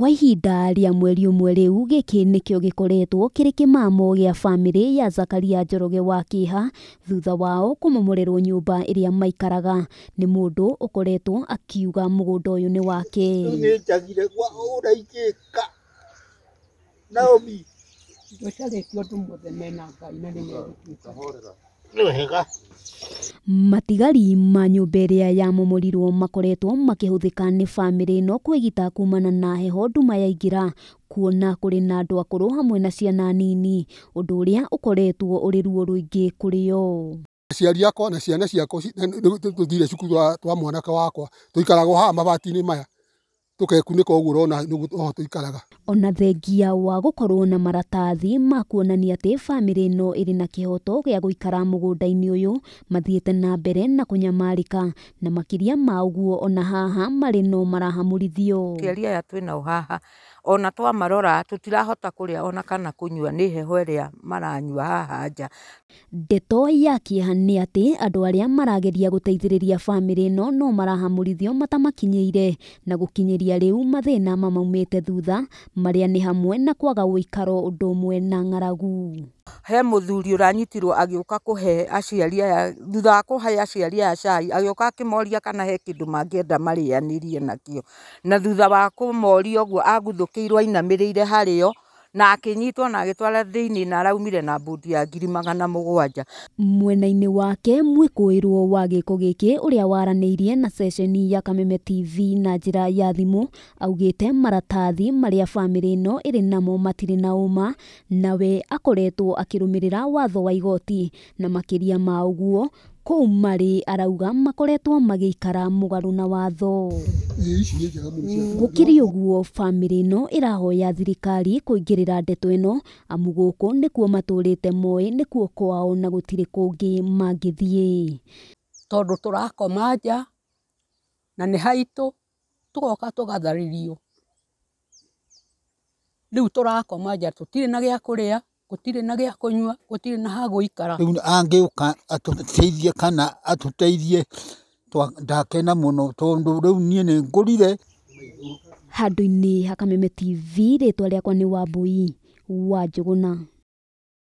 Kwa ihinda rĩa mweri ũmwe rĩu, gĩkĩ nĩkĩo gĩkoretwo kĩrĩ kĩmamo gĩa bamĩrĩ ya Zakaria Njoroge wa Kĩha thutha wao kumomorerwo nyumba ĩrĩa maikaraga nĩ mũndũ ũkoretwo akiuga mũgũnda ũyũ nĩ wake. Nĩnjagire kwa ũraigĩka Naomi matigari ma nyumba ĩrĩa yamomorirwo makoretwo makĩhũthĩka nĩ bamĩrĩ ĩno kwĩgita kumana na heho nduma yaingĩra, kuona kũrĩ na andũ akũrũ hamwe na ciana nini, ũndũ ũrĩa ũkoretwo ũrĩ ruo rũingĩ kũrĩ o. Aciari akwa na ciana ciakwa tũthire cukuru twa mwanake wakwa tũikaraga haha mabati-inĩ maya tũkekunĩka ũguo ũrona nĩguo tũikaraga. Ona thengia wa gũkorwo na maratathi ma kuonania atĩ bamĩrĩ ĩno ĩrĩ na kĩhoto gĩa gũikara mũgũnda-inĩ ũyũ, mathiĩte na mbere na kũnyamarĩka, na makĩria ma ũguo ona haha marĩ no marahamũrithio. Aciari aya twĩnao haha ona twamarora tũtirahota kũrĩa ona kana kũnyua nĩ heho ĩrĩa maranyua haha nja. Ndeto ya kĩeha nĩ atĩ andũ arĩa marageria gũteithĩrĩria bamĩrĩ ĩno no marahamũrithio matamakinyĩire, na gũkinyĩria rĩu mathĩna mamaumĩte thutha, marĩa nĩ hamwe na kwaga ũikaro ũndũ ũmwe na ng'aragu. He mũthuri ũranyitirwo agĩũka kũhe aciari aya, thutha wa kũhe aciari aya cai, agĩũka akĩmoria kana he kĩndũ mangĩenda marĩanĩrie nakĩo, na thutha wa kũmoria ũguo aguthũkĩirwo ainamĩrĩire harĩo na akĩnyitwo na agĩtwara thĩinĩ na araumire na mbundi ya 700,000. Mwena-inĩ wake mwĩkũĩrwo wa gĩko gĩkĩ ũrĩa waranĩirie na ceceni ya Kameme TV na njĩra ya thimũ augĩte maratathi marĩa bamĩrĩ ĩno ĩrĩ namo matirĩ na ũma, nawe akoretwo akĩrũmĩrĩra watho wa igoti, na makĩria ma ũguo kũu marĩ arauga makoretwo magĩikara mũgarũ na watho. Gũkĩrĩ ũguo bamĩrĩ ĩno ĩrahoya thirikari kũingĩrĩra ndeto ĩno, amu gũkũ nĩkuo matũrĩte moĩ nĩkuo kwao na gũtirĩ kũngĩ mangĩthiĩ. Tondũ tũrakoma nja na nĩ haitũ tũgoka tũgatharĩrio. Rĩu tũrakoma nja tũtirĩ na gĩa kũrĩa, gũtirĩ na gĩa kũnyua, gũtirĩ na ha gũikara. Rĩu angĩũka atũteithie kana atũteithie ndakena mũno tondũ rĩu niĩ nĩ ngũrire. Handũ-inĩ ha Kameme TV, rĩtwa rĩakwa nĩ Wambui wa Njũgũna.